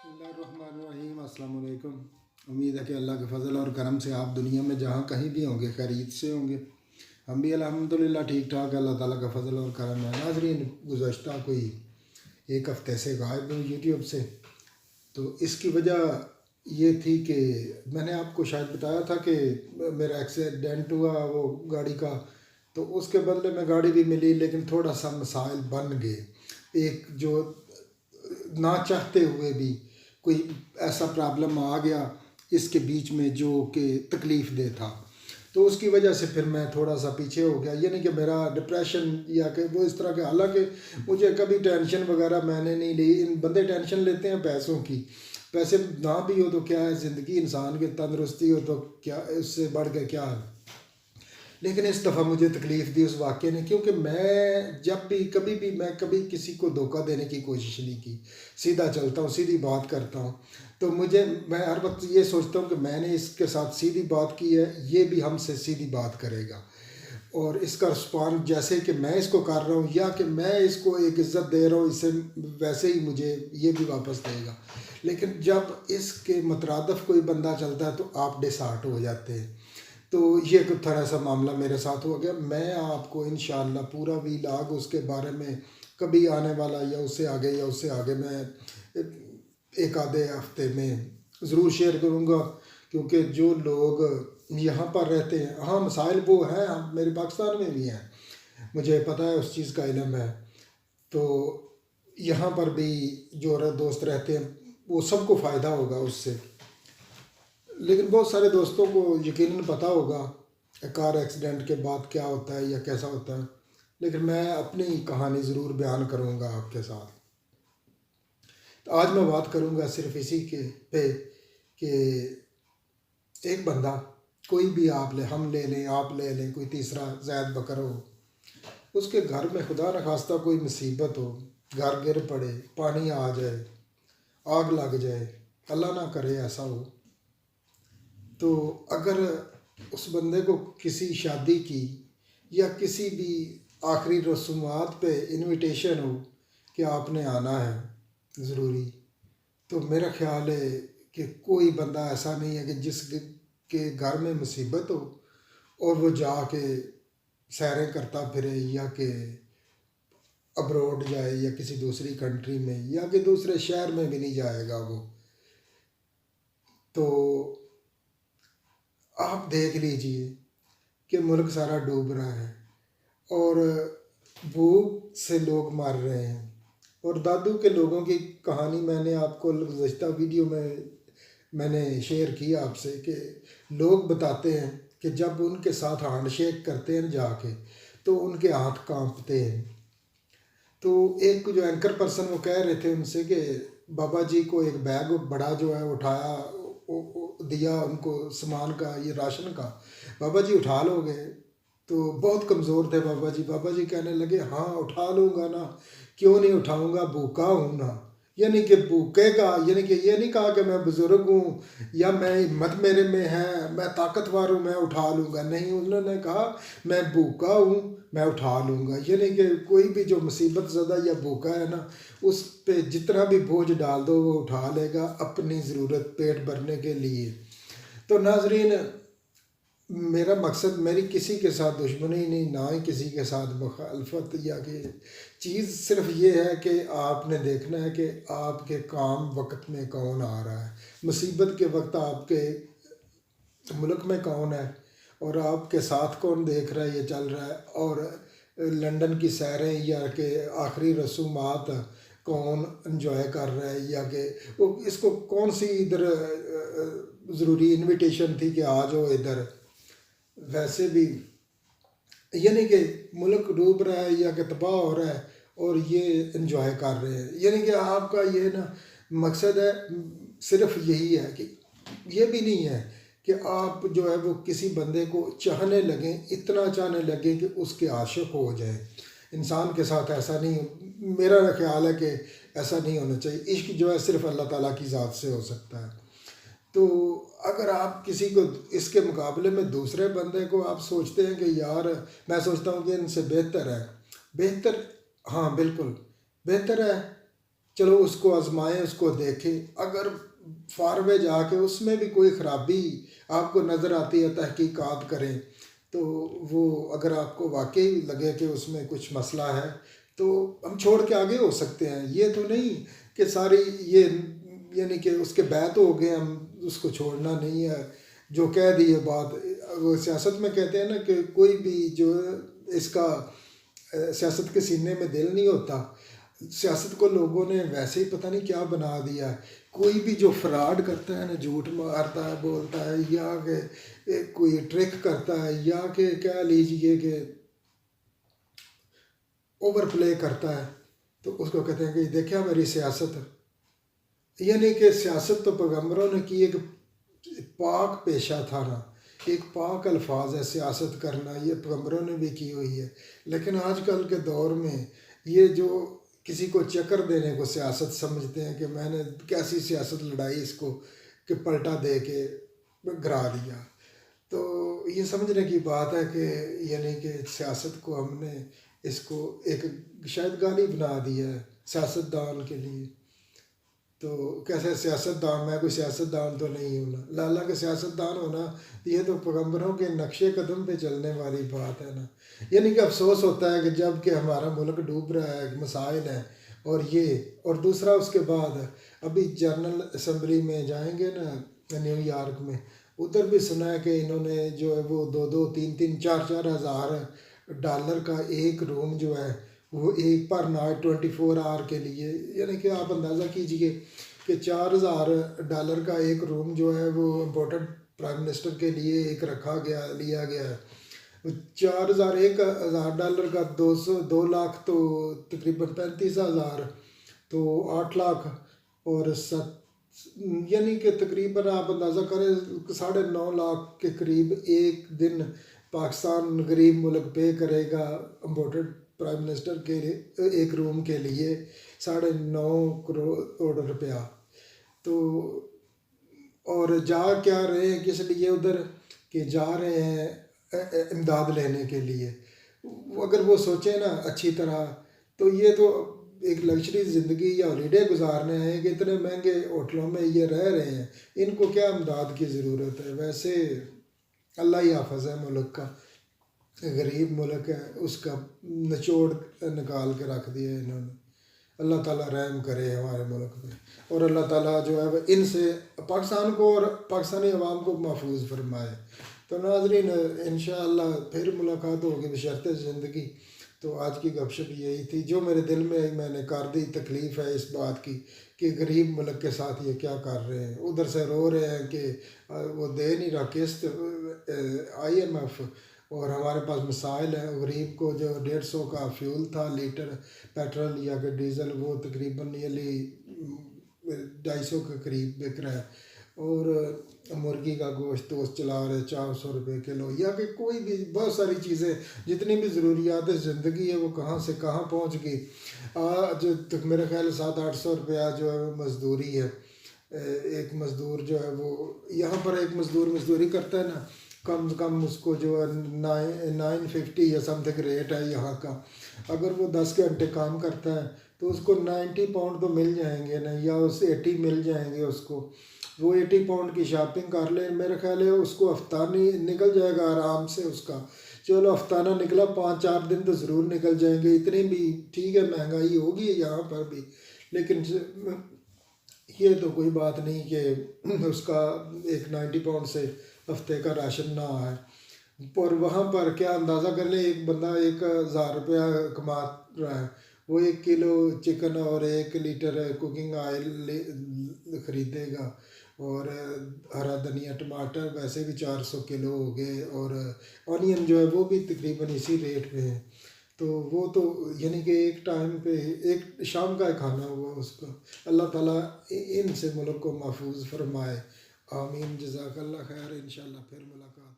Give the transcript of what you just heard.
बिस्मिल्लाहिर्रहमानिर्रहीम। अस्सलाम वालेकुम। उम्मीद है कि अल्लाह के फ़ज़ल और करम से आप दुनिया में जहाँ कहीं भी होंगे खैरियत से होंगे। हम भी अल्हम्दुलिल्लाह ठीक ठाक, अल्लाह ताला का फ़ज़ल और करम है। नाज़रीन, गुज़श्ता कोई एक हफ़्ते से गायब हूँ यूट्यूब से। तो इसकी वजह ये थी कि मैंने आपको शायद बताया था कि मेरा एक्सीडेंट हुआ वो गाड़ी का, तो उसके बदले में गाड़ी भी मिली, लेकिन थोड़ा सा मसाइल बन गए। एक जो ना चाहते हुए भी कोई ऐसा प्रॉब्लम आ गया इसके बीच में जो कि तकलीफ़ दे था, तो उसकी वजह से फिर मैं थोड़ा सा पीछे हो गया। ये नहीं कि मेरा डिप्रेशन या कि वो इस तरह के, हालांकि मुझे कभी टेंशन वगैरह मैंने नहीं ली। इन बंदे टेंशन लेते हैं पैसों की, पैसे ना भी हो तो क्या है, ज़िंदगी इंसान की तंदरुस्ती हो तो क्या, इससे बढ़ के क्या है। लेकिन इस दफ़ा मुझे तकलीफ़ दी उस वाक़े ने, क्योंकि मैं जब भी कभी भी मैं कभी किसी को धोखा देने की कोशिश नहीं की। सीधा चलता हूँ, सीधी बात करता हूँ। तो मैं हर वक्त ये सोचता हूँ कि मैंने इसके साथ सीधी बात की है, ये भी हमसे सीधी बात करेगा, और इसका रिस्पॉन्स जैसे कि मैं इसको कर रहा हूँ या कि मैं इसको एक इज़्ज़त दे रहा हूँ इससे, वैसे ही मुझे ये भी वापस देगा। लेकिन जब इसके मुतरादफ़ कोई बंदा चलता है तो आप डिसहार्ट हो जाते हैं। तो ये कुछ थोड़ा सा मामला मेरे साथ हो गया। मैं आपको इंशाअल्लाह पूरा वीलॉग उसके बारे में कभी आने वाला या उससे आगे मैं एक आधे हफ्ते में ज़रूर शेयर करूँगा, क्योंकि जो लोग यहाँ पर रहते हैं, हाँ मसाइल वो हैं, मेरे पाकिस्तान में भी हैं, मुझे पता है, उस चीज़ का इल्म है। तो यहाँ पर भी जो दोस्त रहते हैं वो सबको फ़ायदा होगा उससे। लेकिन बहुत सारे दोस्तों को यकीनन पता होगा कार एक्सीडेंट के बाद क्या होता है या कैसा होता है, लेकिन मैं अपनी कहानी ज़रूर बयान करूँगा आपके साथ। तो आज मैं बात करूँगा सिर्फ इसी के पे कि एक बंदा, कोई भी आप ले, हम ले लें, आप ले लें, कोई तीसरा ज़ैद बकर हो, उसके घर में खुदा न खास्ता कोई मुसीबत हो, घर गिर पड़े, पानी आ जाए, आग लग जाए, अल्लाह ना करे ऐसा हो, तो अगर उस बंदे को किसी शादी की या किसी भी आखिरी रसूमात पे इनविटेशन हो कि आपने आना है ज़रूरी, तो मेरा ख़्याल है कि कोई बंदा ऐसा नहीं है कि के घर में मुसीबत हो और वो जाके सैरें करता फिरे, या कि अब्रॉड जाए या किसी दूसरी कंट्री में या कि दूसरे शहर में भी नहीं जाएगा वो। तो आप देख लीजिए कि मुल्क सारा डूब रहा है और भूख से लोग मर रहे हैं। और दादू के लोगों की कहानी मैंने आपको गुज़श्ता वीडियो में मैंने शेयर की आपसे, कि लोग बताते हैं कि जब उनके साथ हैंड शेक करते हैं जाके तो उनके हाथ कांपते हैं। तो एक जो एंकर पर्सन वो कह रहे थे उनसे कि बाबा जी को एक बैग बड़ा जो है उठाया, दिया उनको सामान का, ये राशन का, बाबा जी उठा लोगे? तो बहुत कमज़ोर थे बाबा जी। बाबा जी कहने लगे हाँ उठा लूँगा ना, क्यों नहीं उठाऊँगा, भूखा हूँ ना। यानी कि भूखे का, यानी कि ये नहीं कहा कि मैं बुज़ुर्ग हूँ या मैं हिम्मत मेरे में है, मैं ताकतवर हूँ, मैं उठा लूँगा, नहीं, उन्होंने कहा मैं भूखा हूँ, मैं उठा लूँगा। यानी कि कोई भी जो मुसीबत ज़दा या भूखा है ना, उस पे जितना भी बोझ डाल दो वो उठा लेगा अपनी ज़रूरत पेट भरने के लिए। तो नाजरीन, मेरा मकसद मेरी किसी के साथ दुश्मनी नहीं, ना ही किसी के साथ मुखालफत, या कि चीज़ सिर्फ ये है कि आपने देखना है कि आपके काम वक्त में कौन आ रहा है, मुसीबत के वक्त आपके मुल्क में कौन है और आपके साथ कौन देख रहा है ये चल रहा है, और लंदन की सैरें या कि आखिरी रसूमात कौन इंजॉय कर रहा है, या कि वो इसको कौन सी इधर ज़रूरी इनविटेशन थी कि आ जाओ इधर। वैसे भी यानी कि मुल्क डूब रहा है या कि तबाह हो रहा है और ये इंजॉय कर रहे हैं। यानी कि आपका ये ना मकसद है, सिर्फ यही है कि ये भी नहीं है कि आप जो है वो किसी बंदे को चाहने लगें, इतना चाहने लगें कि उसके आशिक हो जाए। इंसान के साथ ऐसा नहीं, मेरा ख्याल है कि ऐसा नहीं होना चाहिए। इश्क जो है सिर्फ अल्लाह ताला की ज़ात से हो सकता है। तो अगर आप किसी को इसके मुकाबले में दूसरे बंदे को आप सोचते हैं कि यार, मैं सोचता हूँ कि इनसे बेहतर है, बेहतर, हाँ बिल्कुल बेहतर है, چلو اس کو آزمائیں، اس کو دیکھیں، اگر فارغ جا کے اس میں بھی کوئی خرابی آپ کو نظر آتی ہے تحقیقات کریں، تو وہ اگر آپ کو واقعی لگے کہ اس میں کچھ مسئلہ ہے تو ہم چھوڑ کے آگے ہو سکتے ہیں. یہ تو نہیں کہ ساری یہ یعنی کہ اس کے بیت ہو گئے ہم اس کو چھوڑنا نہیں ہے. جو کہہ دی ہے بات، وہ سیاست میں کہتے ہیں نا کہ کوئی بھی جو اس کا سیاست کے سینے میں دل نہیں ہوتا. سیاست کو لوگوں نے ویسے ہی پتہ نہیں کیا بنا دیا ہے. کوئی بھی جو فراڈ کرتا ہے نا، جھوٹ مارتا ہے، بولتا ہے، یا کہ کوئی ٹرک کرتا ہے، یا کہ کہہ لیجئے کہ اوور پلے کرتا ہے، تو اس کو کہتے ہیں کہ دیکھا میری سیاست. یعنی کہ سیاست تو پیغمبروں نے کی، ایک پاک پیشہ تھا نا، ایک پاک الفاظ ہے سیاست کرنا، یہ پیغمبروں نے بھی کی ہوئی ہے. لیکن آج کل کے دور میں یہ جو کسی کو چکر دینے کو سیاست سمجھتے ہیں کہ میں نے کیسی سیاست لڑائی اس کو کہ پلٹا دے کے گرا دیا. تو یہ سمجھنے کی بات ہے کہ یعنی کہ سیاست کو ہم نے اس کو ایک شاید گالی بنا دی ہے سیاست دان کے لیے. تو کیسے سیاست دان، میں کوئی سیاست دان تو نہیں ہوں نا، اللہ کے سیاست دان ہونا یہ تو پیغمبروں کے نقش قدم پہ چلنے والی بات ہے نا. یعنی کہ افسوس ہوتا ہے کہ جب کہ ہمارا ملک ڈوب رہا ہے، مسائل ہیں، اور دوسرا اس کے بعد ابھی جنرل اسمبلی میں جائیں گے نا نیو یارک میں، ادھر بھی سنا ہے کہ انہوں نے جو ہے وہ 2,000 3,000 4,000 ڈالر کا ایک روم جو ہے وہ ایک پر نائٹ 24 آور کے لیے، یعنی کہ آپ اندازہ کیجئے کہ 4,000 کا ایک روم جو ہے وہ امپورٹنٹ پرائم منسٹر کے لیے ایک لیا گیا ہے. 1,000 کا 2 لاکھ تو تقریباً 35,000 تو 8 لاکھ اور یعنی کہ تقریباً آپ اندازہ کریں 9.5 لاکھ کے قریب ایک دن پاکستان غریب ملک پے کرے گا امپورٹنٹ پرائم منسٹر کے ایک روم کے لیے 9.5 کروڑ روپیہ. تو اور جا کیا رہے ہیں کس لیے ادھر، کہ جا رہے ہیں امداد لینے کے لیے. اگر وہ سوچیں نا اچھی طرح تو یہ تو ایک لگژری زندگی یا ہالیڈے گزارنے ہیں کہ اتنے مہنگے ہوٹلوں میں یہ رہ رہے ہیں، ان کو کیا امداد کی ضرورت ہے. ویسے اللہ ہی حافظ ہے ملک کا، غریب ملک ہے، اس کا نچوڑ نکال کے رکھ دیا انہوں نے. اللہ تعالیٰ رحم کرے ہمارے ملک میں، اور اللہ تعالیٰ جو ہے وہ ان سے پاکستان کو اور پاکستانی عوام کو محفوظ فرمائے. تو ناظرین انشاءاللہ پھر ملاقات ہوگی بشرط زندگی. تو آج کی گپ شپ یہی تھی جو میرے دل میں نے کر دی. تکلیف ہے اس بات کی کہ غریب ملک کے ساتھ یہ کیا کر رہے ہیں. ادھر سے رو رہے ہیں کہ وہ دے نہیں رہا قسط IMF، اور ہمارے پاس مسائل ہیں. غریب کو جو 150 کا فیول تھا لیٹر پیٹرول یا کہ ڈیزل، وہ تقریباً نیلی 250 کے قریب بک رہا ہے. اور مرغی کا گوشت تو چلا رہے 400 روپے کلو، یا کہ کوئی بھی بہت ساری چیزیں جتنی بھی ضروریات زندگی ہے وہ کہاں سے کہاں پہنچ گئی. آج تک میرے خیال 700-800 روپیہ جو ہے وہ مزدوری ہے. ایک مزدور جو ہے وہ یہاں پر ایک مزدور مزدوری کرتا ہے نا، کم سے کم اس کو جو ہے 950 یا سم تھنگ ریٹ ہے یہاں کا. اگر وہ 10 گھنٹے کام کرتا ہے تو اس کو 90 پاؤنڈ تو مل جائیں گے نا، یا اس 80 مل جائیں گے اس کو. وہ 80 پاؤنڈ کی شاپنگ کر لے، میرے خیال ہے اس کو ہفتانی نکل جائے گا آرام سے اس کا. چلو ہفتانہ نکلا، 5-4 دن تو ضرور نکل جائیں گے. اتنی بھی ٹھیک ہے، مہنگائی ہوگی یہاں پر بھی، لیکن یہ تو کوئی بات نہیں کہ اس کا ایک 90 پاؤنڈ سے ہفتے کا راشن نہ آئے. اور وہاں پر کیا اندازہ کر لیں، ایک بندہ 1,000 روپیہ کما رہا ہے، وہ 1 کلو چکن اور 1 لیٹر کوکنگ آئل خریدے گا. اور ہرا دھنیا ٹماٹر ویسے بھی 400 کلو ہو گئے، اور آنین جو ہے وہ بھی تقریباً اسی ریٹ پہ ہے. تو وہ تو یعنی کہ ایک ٹائم پہ ایک شام کا کھانا ہوا اس کا. اللہ تعالیٰ ان سے ملک کو محفوظ فرمائے. آمین. جزاک اللہ خیر. انشاءاللہ پھر ملاقات.